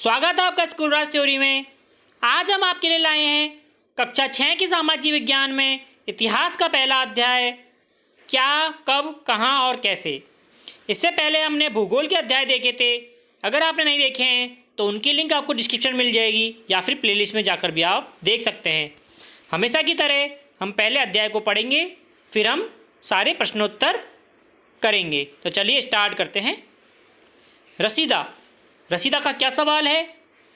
स्वागत है आपका स्कूल राज थ्योरी में। आज हम आपके लिए लाए हैं कक्षा 6 की सामाजिक विज्ञान में इतिहास का पहला अध्याय, क्या, कब, कहाँ और कैसे। इससे पहले हमने भूगोल के अध्याय देखे थे। अगर आपने नहीं देखे हैं तो उनकी लिंक आपको डिस्क्रिप्शन मिल जाएगी या फिर प्लेलिस्ट में जाकर भी आप देख सकते हैं। हमेशा की तरह हम पहले अध्याय को पढ़ेंगे, फिर हम सारे प्रश्नोत्तर करेंगे। तो चलिए स्टार्ट करते हैं। रसीदा का क्या सवाल है।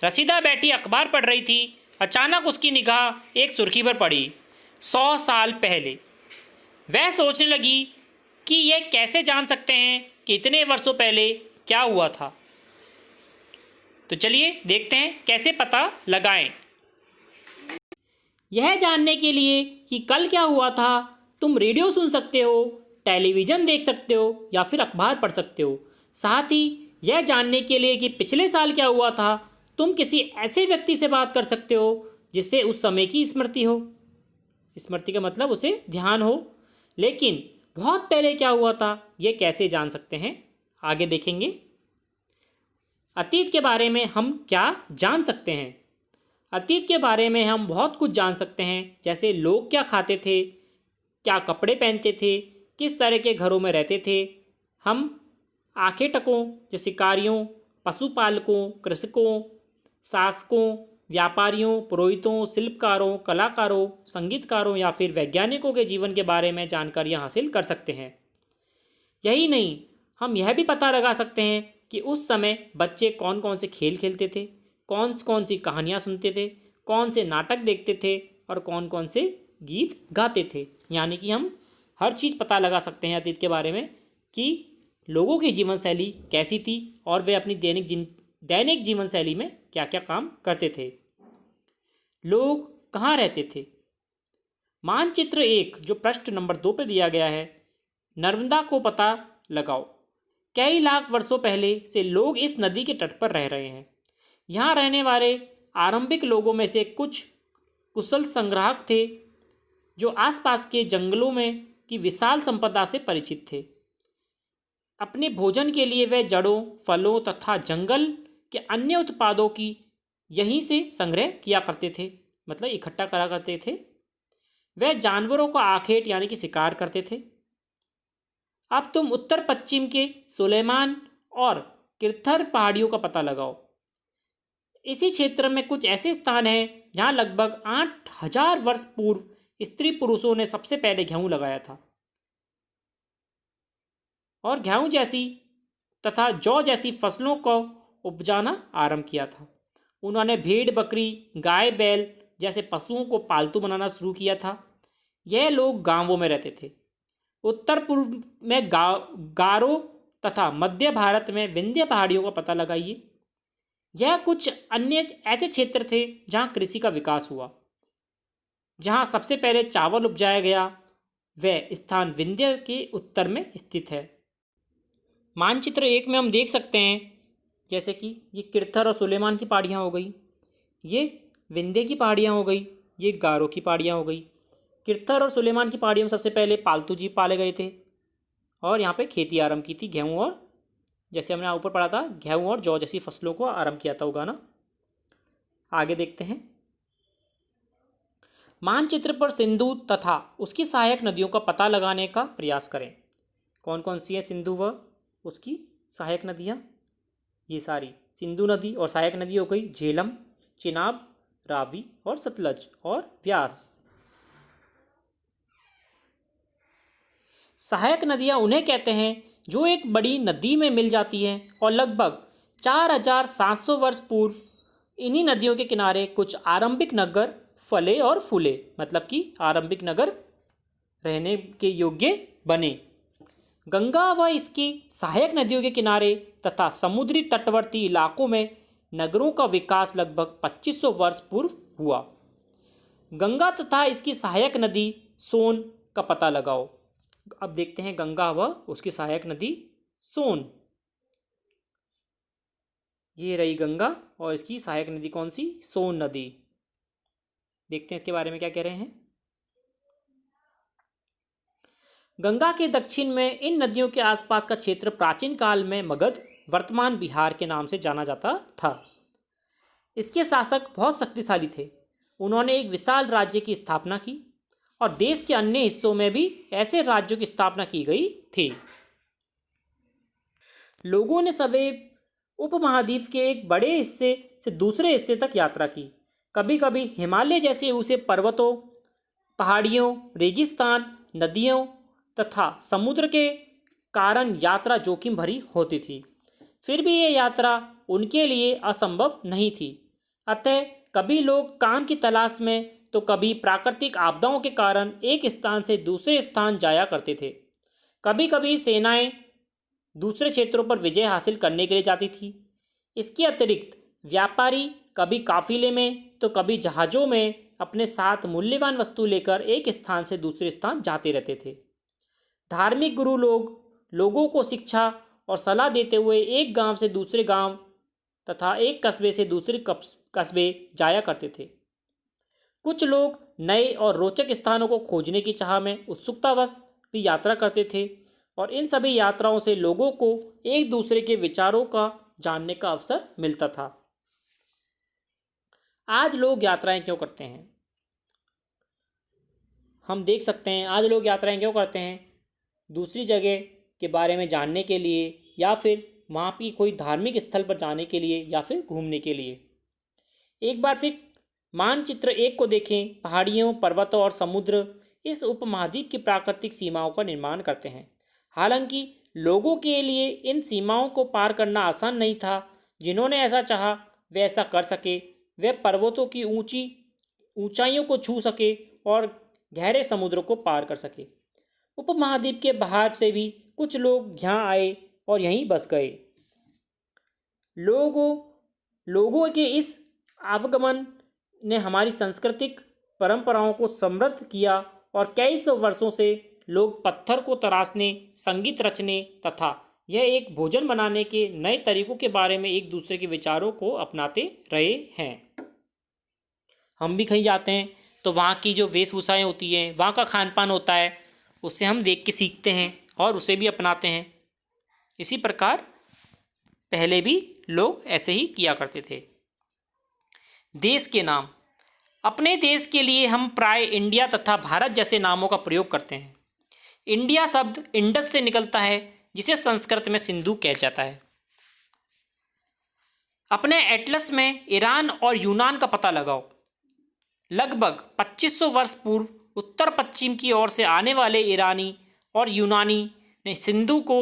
रसीदा बैठी अखबार पढ़ रही थी। अचानक उसकी निगाह एक सुर्खी पर पड़ी। 100 साल पहले। वह सोचने लगी कि यह कैसे जान सकते हैं कि इतने वर्षों पहले क्या हुआ था। तो चलिए देखते हैं कैसे पता लगाएं। यह जानने के लिए कि कल क्या हुआ था, तुम रेडियो सुन सकते हो, टेलीविज़न देख सकते हो या फिर अखबार पढ़ सकते हो। साथ ही यह जानने के लिए कि पिछले साल क्या हुआ था, तुम किसी ऐसे व्यक्ति से बात कर सकते हो जिससे उस समय की स्मृति हो। स्मृति का मतलब उसे ध्यान हो। लेकिन बहुत पहले क्या हुआ था, यह कैसे जान सकते हैं, आगे देखेंगे। अतीत के बारे में हम क्या जान सकते हैं। अतीत के बारे में हम बहुत कुछ जान सकते हैं, जैसे लोग क्या खाते थे, क्या कपड़े पहनते थे, किस तरह के घरों में रहते थे। हम आखेटकों, जो शिकारियों, पशुपालकों, कृषकों, शासकों, व्यापारियों, पुरोहितों, शिल्पकारों, कलाकारों, संगीतकारों या फिर वैज्ञानिकों के जीवन के बारे में जानकारियाँ हासिल कर सकते हैं। यही नहीं, हम यह भी पता लगा सकते हैं कि उस समय बच्चे कौन कौन से खेल खेलते थे, कौन कौन सी कहानियाँ सुनते थे, कौन से नाटक देखते थे और कौन कौन से गीत गाते थे। यानी कि हम हर चीज़ पता लगा सकते हैं अतीत के बारे में कि लोगों की जीवन शैली कैसी थी और वे अपनी दैनिक जीवन शैली में क्या क्या काम करते थे। लोग कहाँ रहते थे। मानचित्र 1 जो पृष्ठ नंबर 2 पे दिया गया है, नर्मदा को पता लगाओ। कई लाख वर्षों पहले से लोग इस नदी के तट पर रह रहे हैं। यहाँ रहने वाले आरंभिक लोगों में से कुछ कुशल संग्राहक थे जो आसपास के जंगलों में की विशाल संपदा से परिचित थे। अपने भोजन के लिए वे जड़ों, फलों तथा जंगल के अन्य उत्पादों की यहीं से संग्रह किया करते थे, मतलब इकट्ठा करा करते थे। वे जानवरों का आखेट यानी कि शिकार करते थे। अब तुम उत्तर पश्चिम के सुलेमान और किरथर पहाड़ियों का पता लगाओ। इसी क्षेत्र में कुछ ऐसे स्थान हैं जहाँ लगभग 8000 वर्ष पूर्व स्त्री पुरुषों ने सबसे पहले गेहूँ लगाया था और गेहूँ जैसी तथा जौ जैसी फसलों को उपजाना आरंभ किया था। उन्होंने भेड़, बकरी, गाय, बैल जैसे पशुओं को पालतू बनाना शुरू किया था। यह लोग गांवों में रहते थे। उत्तर पूर्व में गारो तथा मध्य भारत में विंध्य पहाड़ियों का पता लगाइए। यह कुछ अन्य ऐसे क्षेत्र थे जहाँ कृषि का विकास हुआ। जहाँ सबसे पहले चावल उपजाया गया वह स्थान विंध्य के उत्तर में स्थित है। मानचित्र 1 में हम देख सकते हैं जैसे कि ये किरथर और सुलेमान की पहाड़ियाँ हो गई, ये विंध्य की पहाड़ियाँ हो गई, ये गारो की पहाड़ियाँ हो गई। किरथर और सुलेमान की पहाड़ियों में सबसे पहले पालतू जीव पाले गए थे और यहाँ पे खेती आरंभ की थी। गेहूँ और, जैसे हमने ऊपर पढ़ा था, गेहूँ और जौ जैसी फसलों को आरंभ किया था उगाना। आगे देखते हैं। मानचित्र पर सिंधु तथा उसकी सहायक नदियों का पता लगाने का प्रयास करें। कौन कौन सी है सिंधु व उसकी सहायक नदियाँ? ये सारी सिंधु नदी और सहायक नदी हो गई झेलम, चिनाब, रावी और सतलज और व्यास। सहायक नदियाँ उन्हें कहते हैं जो एक बड़ी नदी में मिल जाती हैं और लगभग 4700 वर्ष पूर्व इन्हीं नदियों के किनारे कुछ आरंभिक नगर फले और फूले, मतलब कि आरंभिक नगर रहने के योग्य बने। गंगा व इसकी सहायक नदियों के किनारे तथा समुद्री तटवर्ती इलाकों में नगरों का विकास लगभग 2500 वर्ष पूर्व हुआ। गंगा तथा इसकी सहायक नदी सोन का पता लगाओ। अब देखते हैं गंगा व उसकी सहायक नदी सोन। ये रही गंगा और इसकी सहायक नदी कौन सी? सोन नदी। देखते हैं इसके बारे में क्या कह रहे हैं। गंगा के दक्षिण में इन नदियों के आसपास का क्षेत्र प्राचीन काल में मगध, वर्तमान बिहार के नाम से जाना जाता था। इसके शासक बहुत शक्तिशाली थे। उन्होंने एक विशाल राज्य की स्थापना की और देश के अन्य हिस्सों में भी ऐसे राज्यों की स्थापना की गई थी। लोगों ने सभी उपमहाद्वीप के एक बड़े हिस्से से दूसरे हिस्से तक यात्रा की। कभी कभी हिमालय जैसे ऊंचे पर्वतों, पहाड़ियों, रेगिस्तान, नदियों तथा समुद्र के कारण यात्रा जोखिम भरी होती थी। फिर भी यह यात्रा उनके लिए असंभव नहीं थी। अतः कभी लोग काम की तलाश में तो कभी प्राकृतिक आपदाओं के कारण एक स्थान से दूसरे स्थान जाया करते थे। कभी कभी सेनाएं दूसरे क्षेत्रों पर विजय हासिल करने के लिए जाती थी। इसके अतिरिक्त व्यापारी कभी काफिले में तो कभी जहाज़ों में अपने साथ मूल्यवान वस्तु लेकर एक स्थान से दूसरे स्थान जाते रहते थे। धार्मिक गुरु लोगों को शिक्षा और सलाह देते हुए एक गांव से दूसरे गांव तथा एक कस्बे से दूसरे कस्बे जाया करते थे। कुछ लोग नए और रोचक स्थानों को खोजने की चाह में उत्सुकतावश भी यात्रा करते थे और इन सभी यात्राओं से लोगों को एक दूसरे के विचारों का जानने का अवसर मिलता था। आज लोग यात्राएं क्यों करते हैं? हम देख सकते हैं आज लोग यात्राएं क्यों करते हैं। दूसरी जगह के बारे में जानने के लिए या फिर वहाँ की कोई धार्मिक स्थल पर जाने के लिए या फिर घूमने के लिए। एक बार फिर मानचित्र 1 को देखें। पहाड़ियों, पर्वतों और समुद्र इस उपमहाद्वीप की प्राकृतिक सीमाओं का निर्माण करते हैं। हालांकि लोगों के लिए इन सीमाओं को पार करना आसान नहीं था। जिन्होंने ऐसा चाहा वे ऐसा कर सके। वे पर्वतों की ऊंचाइयों को छू सके और गहरे समुद्र को पार कर सके। उपमहाद्वीप के बाहर से भी कुछ लोग यहाँ आए और यहीं बस गए। लोगों के इस आवागमन ने हमारी सांस्कृतिक परंपराओं को समृद्ध किया और कई सौ वर्षों से लोग पत्थर को तराशने, संगीत रचने तथा यह एक भोजन बनाने के नए तरीकों के बारे में एक दूसरे के विचारों को अपनाते रहे हैं। हम भी कहीं जाते हैं तो वहाँ की जो वेशभूषाएं होती हैं, वहाँ का खान पान होता है, उससे हम देख के सीखते हैं और उसे भी अपनाते हैं। इसी प्रकार पहले भी लोग ऐसे ही किया करते थे। देश के नाम। अपने देश के लिए हम प्राय इंडिया तथा भारत जैसे नामों का प्रयोग करते हैं। इंडिया शब्द इंडस से निकलता है, जिसे संस्कृत में सिंधु कहा जाता है। अपने एटलस में ईरान और यूनान का पता लगाओ। लगभग 2500 वर्ष पूर्व उत्तर पश्चिम की ओर से आने वाले ईरानी और यूनानी ने सिंधु को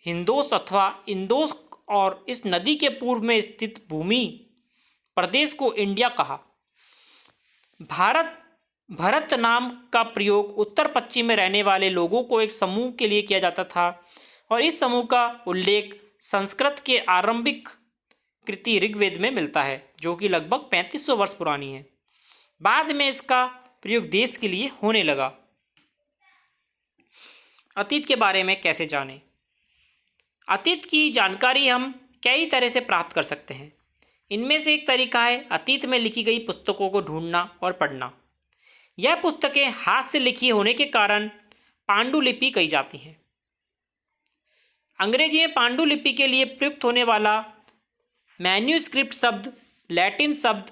हिंदोस अथवा इंदोस और इस नदी के पूर्व में स्थित प्रदेश को इंडिया कहा। भारत नाम का प्रयोग उत्तर पश्चिम में रहने वाले लोगों को एक समूह के लिए किया जाता था और इस समूह का उल्लेख संस्कृत के आरंभिक कृति ऋग्वेद में मिलता है, जो कि लगभग 3500 वर्ष पुरानी है। बाद में इसका प्रयोग देश के लिए होने लगा। अतीत के बारे में कैसे जानें? अतीत की जानकारी हम कई तरह से प्राप्त कर सकते हैं। इनमें से एक तरीका है अतीत में लिखी गई पुस्तकों को ढूंढना और पढ़ना। यह पुस्तकें हाथ से लिखी होने के कारण पांडुलिपि कही जाती हैं। अंग्रेजी में पांडुलिपि के लिए प्रयुक्त होने वाला मैन्यूस्क्रिप्ट शब्द लैटिन शब्द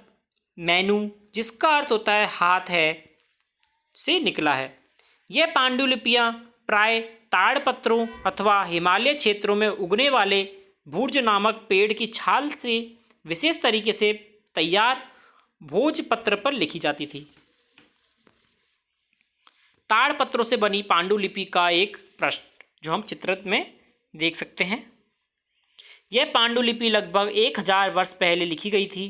मैनू, जिसका अर्थ होता है हाथ है, से निकला है। यह पांडुलिपियाँ प्राय ताड़पत्रों अथवा हिमालय क्षेत्रों में उगने वाले भूर्ज नामक पेड़ की छाल से विशेष तरीके से तैयार भोजपत्र पर लिखी जाती थी। ताड़पत्रों से बनी पांडुलिपि का एक पृष्ठ जो हम चित्र में देख सकते हैं। यह पांडुलिपि लगभग 1000 वर्ष पहले लिखी गई थी।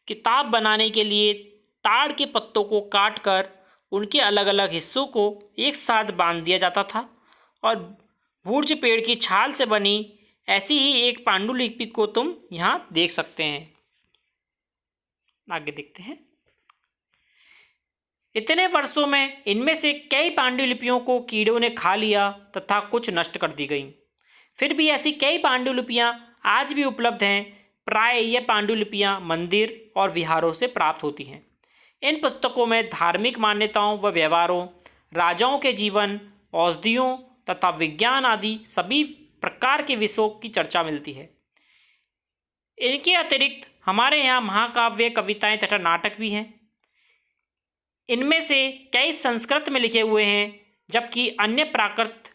किताब बनाने के लिए ताड़ के पत्तों को काटकर उनके अलग अलग हिस्सों को एक साथ बांध दिया जाता था और भूर्ज पेड़ की छाल से बनी ऐसी ही एक पांडुलिपि को तुम यहाँ देख सकते हैं। आगे देखते हैं। इतने वर्षों में इनमें से कई पांडुलिपियों को कीड़ों ने खा लिया तथा कुछ नष्ट कर दी गई। फिर भी ऐसी कई पांडुलिपियाँ आज भी उपलब्ध हैं। प्राय ये पांडुलिपियाँ मंदिर और विहारों से प्राप्त होती हैं। इन पुस्तकों में धार्मिक मान्यताओं व व्यवहारों, राजाओं के जीवन, औषधियों तथा विज्ञान आदि सभी प्रकार के विषयों की चर्चा मिलती है। इनके अतिरिक्त हमारे यहाँ महाकाव्य, कविताएं तथा नाटक भी हैं। इनमें से कई संस्कृत में लिखे हुए हैं, जबकि अन्य प्राकृत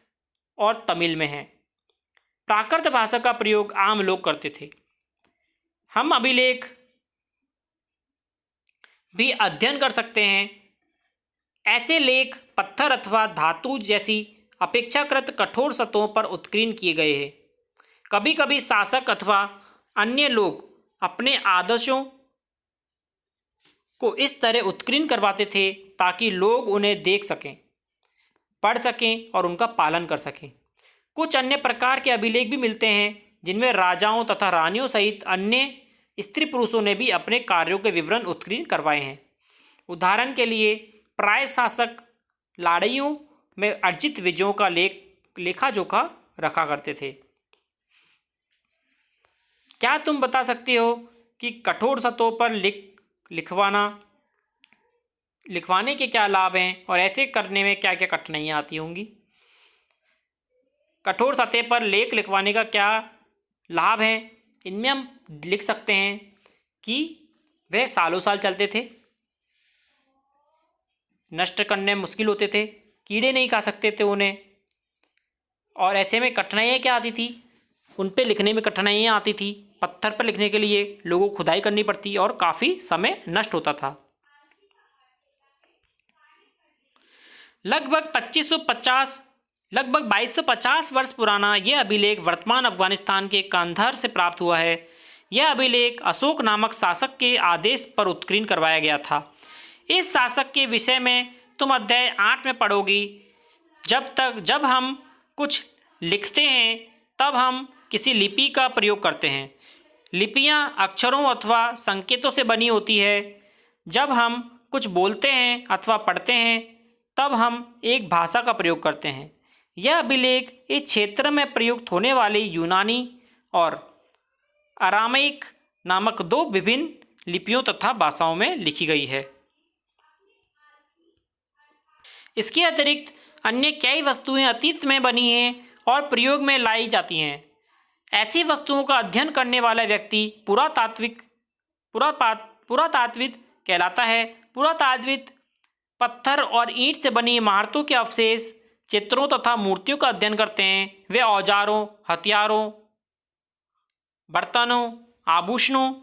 और तमिल में हैं। प्राकृत भाषा का प्रयोग आम लोग करते थे। हम अभिलेख भी अध्ययन कर सकते हैं। ऐसे लेख पत्थर अथवा धातु जैसी अपेक्षाकृत कठोर सतहों पर उत्कीर्ण किए गए हैं। कभी कभी शासक अथवा अन्य लोग अपने आदर्शों को इस तरह उत्कीर्ण करवाते थे ताकि लोग उन्हें देख सकें, पढ़ सकें और उनका पालन कर सकें। कुछ अन्य प्रकार के अभिलेख भी मिलते हैं जिनमें राजाओं तथा रानियों सहित अन्य स्त्री पुरुषों ने भी अपने कार्यों के विवरण उत्कीर्ण करवाए हैं। उदाहरण के लिए प्राय शासक लड़ाइयों में अर्जित विजयों का लेखा जोखा रखा करते थे। क्या तुम बता सकते हो कि कठोर सतहों पर लिखवाने के क्या लाभ हैं और ऐसे करने में क्या क्या कठिनाइयाँ आती होंगी? कठोर सतह पर लेख लिखवाने का क्या लाभ है? इनमें हम लिख सकते हैं कि वह सालों साल चलते थे, नष्ट करने में मुश्किल होते थे, कीड़े नहीं खा सकते थे उन्हें, और ऐसे में कठिनाइयाँ क्या आती थी? उन पे लिखने में कठिनाइयाँ आती थी। पत्थर पर लिखने के लिए लोगों को खुदाई करनी पड़ती और काफ़ी समय नष्ट होता था। लगभग 2250 वर्ष पुराना यह अभिलेख वर्तमान अफगानिस्तान के कंधार से प्राप्त हुआ है। यह अभिलेख अशोक नामक शासक के आदेश पर उत्कीर्ण करवाया गया था। इस शासक के विषय में तुम अध्याय 8 में पढ़ोगी। जब हम कुछ लिखते हैं तब हम किसी लिपि का प्रयोग करते हैं। लिपियां अक्षरों अथवा संकेतों से बनी होती है। जब हम कुछ बोलते हैं अथवा पढ़ते हैं तब हम एक भाषा का प्रयोग करते हैं। यह अभिलेख इस क्षेत्र में प्रयुक्त होने वाली यूनानी और अरामाइक नामक 2 विभिन्न लिपियों तथा भाषाओं में लिखी गई है। इसके अतिरिक्त अन्य कई वस्तुएं अतीत में बनी हैं और प्रयोग में लाई जाती हैं। ऐसी वस्तुओं का अध्ययन करने वाला व्यक्ति पुरातात्विद कहलाता है। पुरातात्विद पत्थर और ईंट से बनी इमारतों के अवशेष, चित्रों तथा मूर्तियों का अध्ययन करते हैं। वे औजारों, हथियारों, बर्तनों, आभूषणों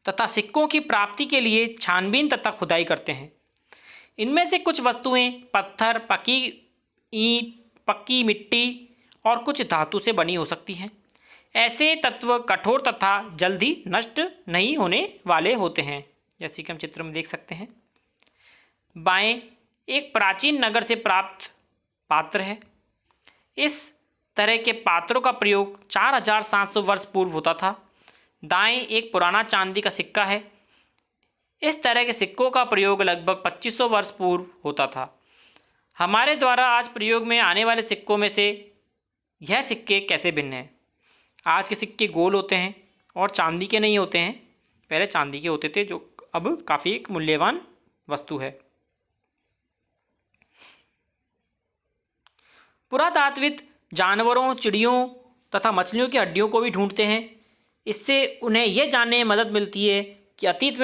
तथा सिक्कों की प्राप्ति के लिए छानबीन तथा खुदाई करते हैं। इनमें से कुछ वस्तुएं पत्थर, पकी ईंट, पक्की मिट्टी और कुछ धातु से बनी हो सकती हैं। ऐसे तत्व कठोर तथा जल्दी नष्ट नहीं होने वाले होते हैं, जैसे कि हम चित्र में देख सकते हैं। बाएं एक प्राचीन नगर से प्राप्त पात्र है। इस तरह के पात्रों का प्रयोग 4700 वर्ष पूर्व होता था। दाएं एक पुराना चांदी का सिक्का है। इस तरह के सिक्कों का प्रयोग लगभग 2500 वर्ष पूर्व होता था। हमारे द्वारा आज प्रयोग में आने वाले सिक्कों में से यह सिक्के कैसे भिन्न हैं? आज के सिक्के गोल होते हैं और चांदी के नहीं होते हैं। पहले चांदी के होते थे, जो अब काफ़ी एक मूल्यवान वस्तु है। पुरातात्विद जानवरों, चिड़ियों तथा मछलियों की हड्डियों को भी ढूंढते हैं। इससे उन्हें यह जानने में मदद मिलती है कि अतीत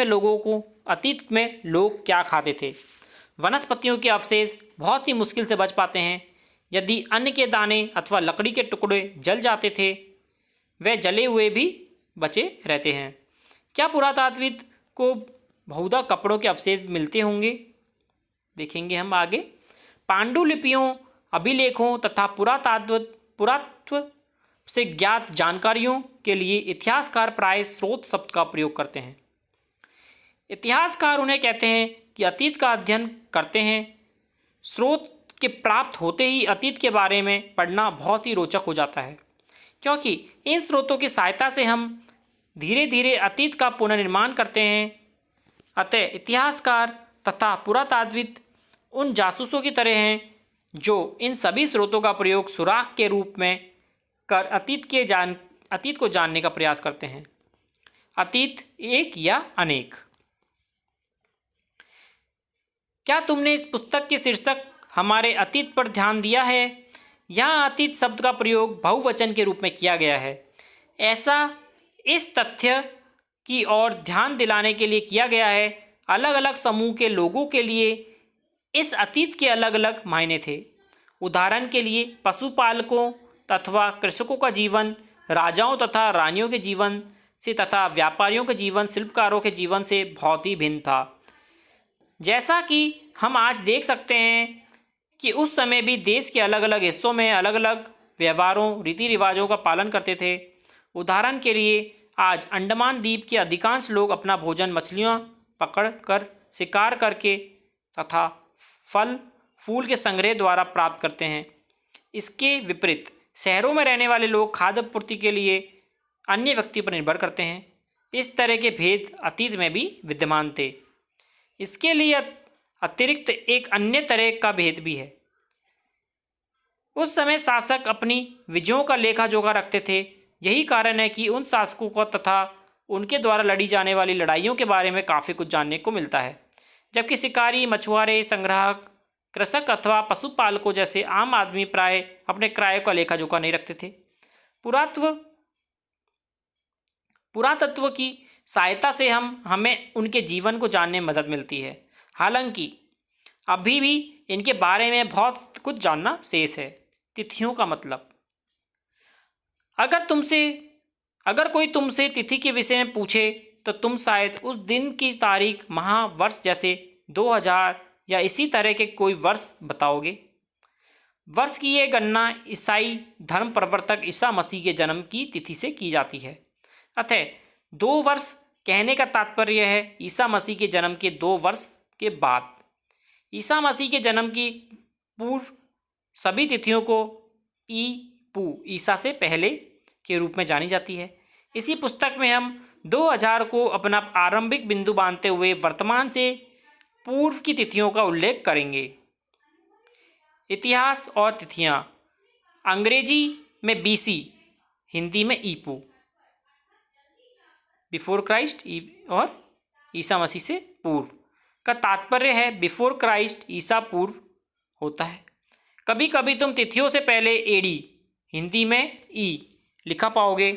में लोग क्या खाते थे। वनस्पतियों के अवशेष बहुत ही मुश्किल से बच पाते हैं। यदि अन्न के दाने अथवा लकड़ी के टुकड़े जल जाते थे, वे जले हुए भी बचे रहते हैं। क्या पुरातात्विद को बहुधा कपड़ों के अवशेष मिलते होंगे? देखेंगे हम आगे। पांडुलिपियों, अभिलेखों तथा पुरातत्व से ज्ञात जानकारियों के लिए इतिहासकार प्राय स्रोत शब्द का प्रयोग करते हैं। इतिहासकार उन्हें कहते हैं कि अतीत का अध्ययन करते हैं। स्रोत के प्राप्त होते ही अतीत के बारे में पढ़ना बहुत ही रोचक हो जाता है, क्योंकि इन स्रोतों की सहायता से हम धीरे धीरे अतीत का पुनर्निर्माण करते हैं। अतः इतिहासकार तथा पुरातात्विद उन जासूसों की तरह हैं जो इन सभी स्रोतों का प्रयोग सुराग के रूप में कर अतीत को जानने का प्रयास करते हैं। अतीत एक या अनेक। क्या तुमने इस पुस्तक के शीर्षक हमारे अतीत पर ध्यान दिया है? यहाँ अतीत शब्द का प्रयोग बहुवचन के रूप में किया गया है। ऐसा इस तथ्य की ओर ध्यान दिलाने के लिए किया गया है, अलग अलग समूह के लोगों के लिए इस अतीत के अलग अलग मायने थे। उदाहरण के लिए पशुपालकों तथा कृषकों का जीवन राजाओं तथा रानियों के जीवन से तथा व्यापारियों के जीवन शिल्पकारों के जीवन से बहुत ही भिन्न था। जैसा कि हम आज देख सकते हैं कि उस समय भी देश के अलग अलग हिस्सों में अलग अलग व्यवहारों रीति रिवाजों का पालन करते थे। उदाहरण के लिए आज अंडमान द्वीप के अधिकांश लोग अपना भोजन मछलियाँ पकड़ कर शिकार करके तथा फल फूल के संग्रह द्वारा प्राप्त करते हैं। इसके विपरीत शहरों में रहने वाले लोग खाद्य पूर्ति के लिए अन्य व्यक्ति पर निर्भर करते हैं। इस तरह के भेद अतीत में भी विद्यमान थे। इसके लिए अतिरिक्त एक अन्य तरह का भेद भी है। उस समय शासक अपनी विजयों का लेखा जोखा रखते थे। यही कारण है कि उन शासकों को तथा उनके द्वारा लड़ी जाने वाली लड़ाइयों के बारे में काफ़ी कुछ जानने को मिलता है, जबकि शिकारी मछुआरे संग्राहक कृषक अथवा पशुपालकों जैसे आम आदमी प्राय अपने क्रायों का लेखा जोखा नहीं रखते थे। पुरातत्व की सहायता से हमें उनके जीवन को जानने में मदद मिलती है। हालांकि अभी भी इनके बारे में बहुत कुछ जानना शेष है। तिथियों का मतलब, अगर कोई तुमसे तिथि के विषय में पूछे तो तुम शायद उस दिन की तारीख माह वर्ष जैसे 2000 या इसी तरह के कोई वर्ष बताओगे। वर्ष की यह गणना ईसाई धर्म प्रवर्तक ईसा मसीह के जन्म की तिथि से की जाती है। अतः 2 वर्ष कहने का तात्पर्य है ईसा मसीह के जन्म के 2 वर्ष के बाद। ईसा मसीह के जन्म की पूर्व सभी तिथियों को ईसा से पहले के रूप में जानी जाती है। इसी पुस्तक में हम 2000 को अपना आरंभिक बिंदु मानते हुए वर्तमान से पूर्व की तिथियों का उल्लेख करेंगे। इतिहास और तिथियां, अंग्रेजी में बीसी, हिंदी में ईपू, बिफोर क्राइस्ट, और ईसा मसीह से पूर्व का तात्पर्य है बिफोर क्राइस्ट, ईसा पूर्व होता है। कभी कभी तुम तिथियों से पहले एडी, हिंदी में ई लिखा पाओगे।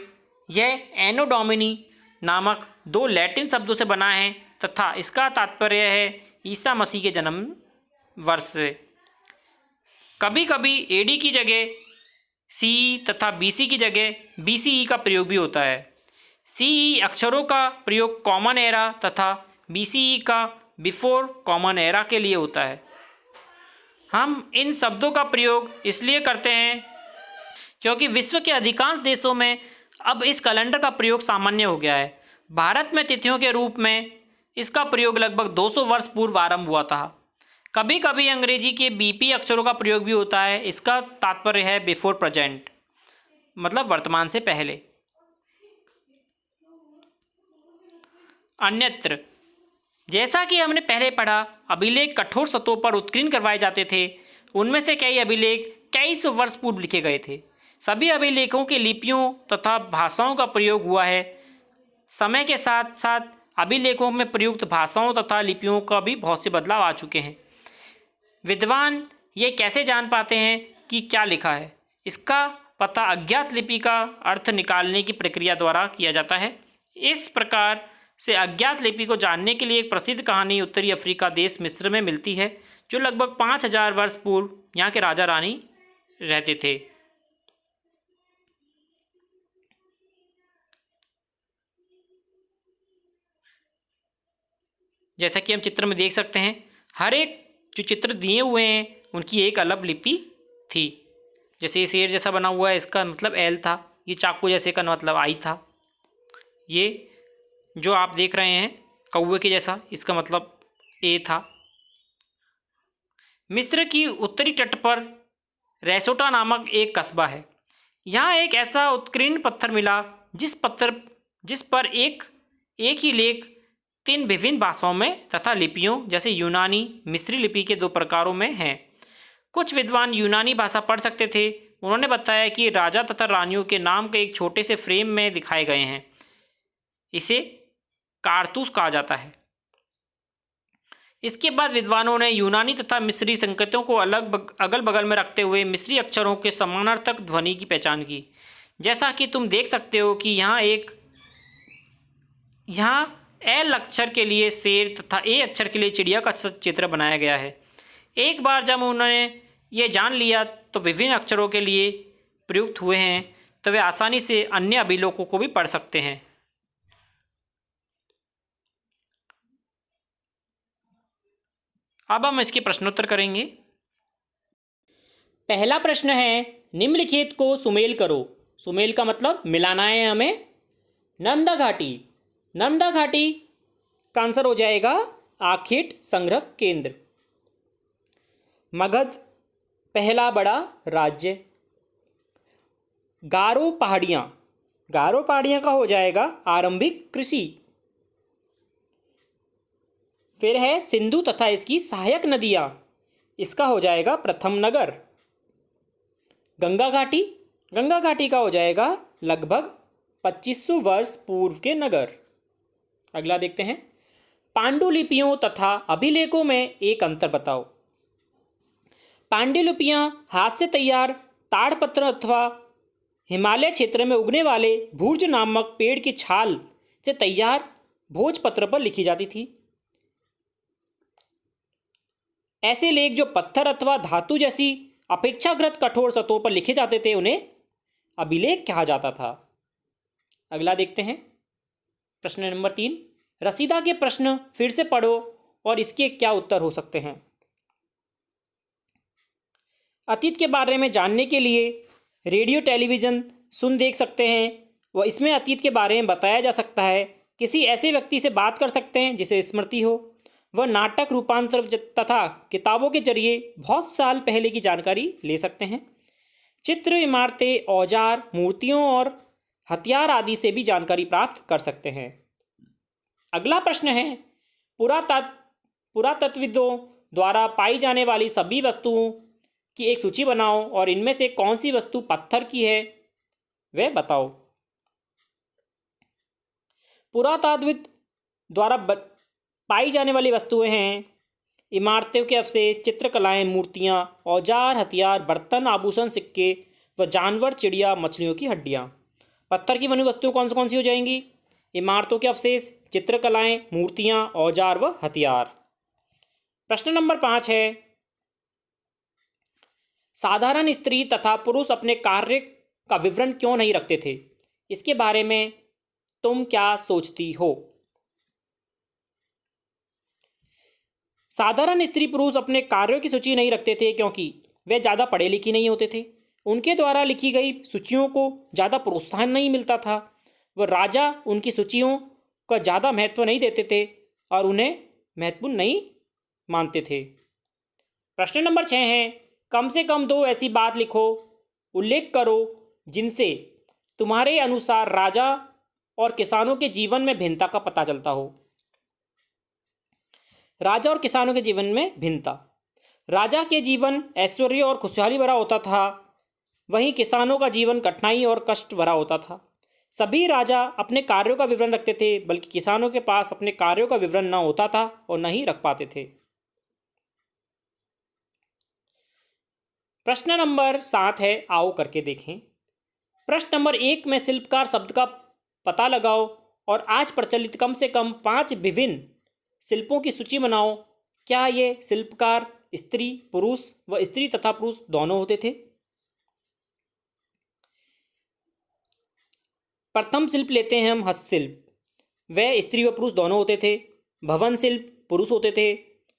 यह एनो डोमिनी नामक 2 लैटिन शब्दों से बना है तथा इसका तात्पर्य है ईसा मसीह के जन्म वर्ष से। कभी कभी एडी की जगह सीई तथा बीसी की जगह बीसीई का प्रयोग भी होता है। सीई अक्षरों का प्रयोग कॉमन एरा तथा बीसीई का बिफोर कॉमन एरा के लिए होता है। हम इन शब्दों का प्रयोग इसलिए करते हैं क्योंकि विश्व के अधिकांश देशों में अब इस कैलेंडर का प्रयोग सामान्य हो गया है। भारत में तिथियों के रूप में इसका प्रयोग लगभग 200 वर्ष पूर्व आरंभ हुआ था। कभी कभी अंग्रेजी के बीपी अक्षरों का प्रयोग भी होता है। इसका तात्पर्य है बिफोर प्रेजेंट, मतलब वर्तमान से पहले। अन्यत्र, जैसा कि हमने पहले पढ़ा, अभिलेख कठोर सतहों पर उत्कीर्ण करवाए जाते थे। उनमें से कई अभिलेख कई सौ वर्ष पूर्व लिखे गए थे। सभी अभिलेखों की लिपियों तथा भाषाओं का प्रयोग हुआ है। समय के साथ साथ अभिलेखों में प्रयुक्त भाषाओं तथा लिपियों का भी बहुत से बदलाव आ चुके हैं। विद्वान ये कैसे जान पाते हैं कि क्या लिखा है? इसका पता अज्ञात लिपि का अर्थ निकालने की प्रक्रिया द्वारा किया जाता है। इस प्रकार से अज्ञात लिपि को जानने के लिए एक प्रसिद्ध कहानी उत्तरी अफ्रीका देश मिस्र में मिलती है, जो लगभग 5000 वर्ष पूर्व यहाँ के राजा रानी रहते थे। जैसा कि हम चित्र में देख सकते हैं, हर एक जो चित्र दिए हुए हैं उनकी एक अलग लिपि थी। जैसे ये शेर जैसा बना हुआ है, इसका मतलब एल था। ये चाकू जैसे का मतलब आई था। ये जो आप देख रहे हैं कौवे के जैसा, इसका मतलब ए था। मिस्र की उत्तरी तट पर रेसोटा नामक एक कस्बा है। यहाँ एक ऐसा उत्कीर्ण पत्थर मिला जिस पर एक ही लेख 3 विभिन्न भाषाओं में तथा लिपियों जैसे यूनानी मिस्री लिपि के 2 प्रकारों में हैं। कुछ विद्वान यूनानी भाषा पढ़ सकते थे। उन्होंने बताया कि राजा तथा रानियों के नाम के एक छोटे से फ्रेम में दिखाए गए हैं। इसे कारतूस कहा जाता है। इसके बाद विद्वानों ने यूनानी तथा मिस्री संकेतों को अगल बगल में रखते हुए मिस्री अक्षरों के समानार्थक ध्वनि की पहचान की। जैसा कि तुम देख सकते हो कि यहाँ एल अक्षर के लिए शेर तथा ए अक्षर के लिए चिड़िया का चित्र बनाया गया है। एक बार जब उन्होंने ये जान लिया तो विभिन्न अक्षरों के लिए प्रयुक्त हुए हैं तो वे आसानी से अन्य अभिलेखों को भी पढ़ सकते हैं। अब हम इसके प्रश्नोत्तर करेंगे। पहला प्रश्न है, निम्नलिखित को सुमेल करो। सुमेल का मतलब मिलाना है हमें। नर्मदा घाटी, नर्मदा घाटी का आंसर हो जाएगा आखिट संग्रह केंद्र। मगध पहला बड़ा राज्य। गारो पहाड़ियाँ, गारो पहाड़ियाँ का हो जाएगा आरंभिक कृषि। फिर है सिंधु तथा इसकी सहायक नदियाँ, इसका हो जाएगा प्रथम नगर। गंगा घाटी, गंगा घाटी का हो जाएगा लगभग 2500 वर्ष पूर्व के नगर। अगला देखते हैं, पांडुलिपियों तथा अभिलेखों में एक अंतर बताओ। पांडुलिपियाँ हाथ से तैयार ताड़पत्र अथवा हिमालय क्षेत्र में उगने वाले भूर्ज नामक पेड़ की छाल से तैयार भोजपत्र पर लिखी जाती थी। ऐसे लेख जो पत्थर अथवा धातु जैसी अपेक्षाकृत कठोर सतहों पर लिखे जाते थे उन्हें अभिलेख कहा जाता था। अगला देखते हैं, प्रश्न नंबर 3, रसीदा के प्रश्न फिर से पढ़ो और इसके क्या उत्तर हो सकते हैं। अतीत के बारे में जानने के लिए रेडियो टेलीविज़न सुन देख सकते हैं व इसमें अतीत के बारे में बताया जा सकता है। किसी ऐसे व्यक्ति से बात कर सकते हैं जिसे स्मृति हो। वह नाटक, रूपांतर तथा किताबों के जरिए बहुत साल पहले की जानकारी ले सकते हैं। चित्र, इमारतें, औजार, मूर्तियों और हथियार आदि से भी जानकारी प्राप्त कर सकते हैं। अगला प्रश्न है, पुरातत्वविदों द्वारा पाई जाने वाली सभी वस्तुओं की एक सूची बनाओ और इनमें से कौन सी वस्तु पत्थर की है वह बताओ। पुरातत्वविद द्वारा पाई जाने वाली वस्तुएं हैं इमारतों के अवशेष, चित्रकलाएं, मूर्तियां, औजार, हथियार, बर्तन, आभूषण, सिक्के व जानवर, चिड़िया, मछलियों की हड्डियां। पत्थर की बनी वस्तुएं कौन सी हो जाएंगी? इमारतों के अवशेष, चित्रकलाएं, मूर्तियां, औजार व हथियार। प्रश्न नंबर 5 है, साधारण स्त्री तथा पुरुष अपने कार्य का विवरण क्यों नहीं रखते थे? इसके बारे में तुम क्या सोचती हो? साधारण स्त्री पुरुष अपने कार्यों की सूची नहीं रखते थे क्योंकि वे ज़्यादा पढ़े लिखे नहीं होते थे। उनके द्वारा लिखी गई सूचियों को ज़्यादा प्रोत्साहन नहीं मिलता था। वह राजा उनकी सूचियों का ज़्यादा महत्व नहीं देते थे और उन्हें महत्वपूर्ण नहीं मानते थे। प्रश्न नंबर 6 है, कम से कम 2 ऐसी बात लिखो, उल्लेख करो जिनसे तुम्हारे अनुसार राजा और किसानों के जीवन में भिन्नता का पता चलता हो। राजा और किसानों के जीवन में भिन्नता। राजा के जीवन ऐश्वर्य और खुशहाली भरा होता था, वहीं किसानों का जीवन कठिनाई और कष्ट भरा होता था। सभी राजा अपने कार्यों का विवरण रखते थे, बल्कि किसानों के पास अपने कार्यों का विवरण न होता था और न ही रख पाते थे। प्रश्न नंबर 7 है, आओ करके देखें। प्रश्न नंबर 1 में शिल्पकार शब्द का पता लगाओ और आज प्रचलित कम से कम 5 विभिन्न शिल्पों की सूची बनाओ। क्या ये शिल्पकार स्त्री, पुरुष व स्त्री तथा पुरुष दोनों होते थे? प्रथम शिल्प लेते हैं हम हस्तशिल्प, वह स्त्री व पुरुष दोनों होते थे। भवन शिल्प पुरुष होते थे।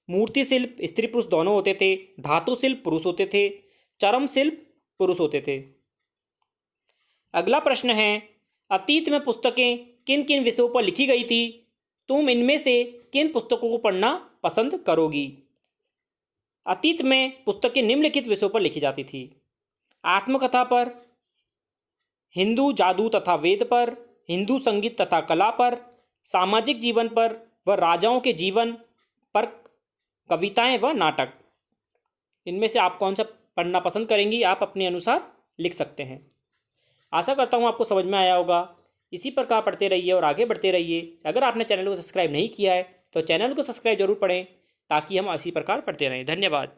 मूर्ति शिल्प स्त्री पुरुष दोनों होते थे। धातु शिल्प पुरुष होते थे। चर्म शिल्प पुरुष होते थे। अगला प्रश्न है, अतीत में पुस्तकें किन किन विषयों पर लिखी गई थी? तुम इनमें से किन पुस्तकों को पढ़ना पसंद करोगी? अतीत में पुस्तकें निम्नलिखित विषयों पर लिखी जाती थी: आत्मकथा पर, हिंदू जादू तथा वेद पर, हिंदू संगीत तथा कला पर, सामाजिक जीवन पर व राजाओं के जीवन पर कविताएं व नाटक। इनमें से आप कौन सा पढ़ना पसंद करेंगी? आप अपने अनुसार लिख सकते हैं। आशा करता हूँ आपको समझ में आया होगा। इसी प्रकार पढ़ते रहिए और आगे बढ़ते रहिए। अगर आपने चैनल को सब्सक्राइब नहीं किया है तो चैनल को सब्सक्राइब जरूर पढ़ें ताकि हम इसी प्रकार पढ़ते रहें। धन्यवाद।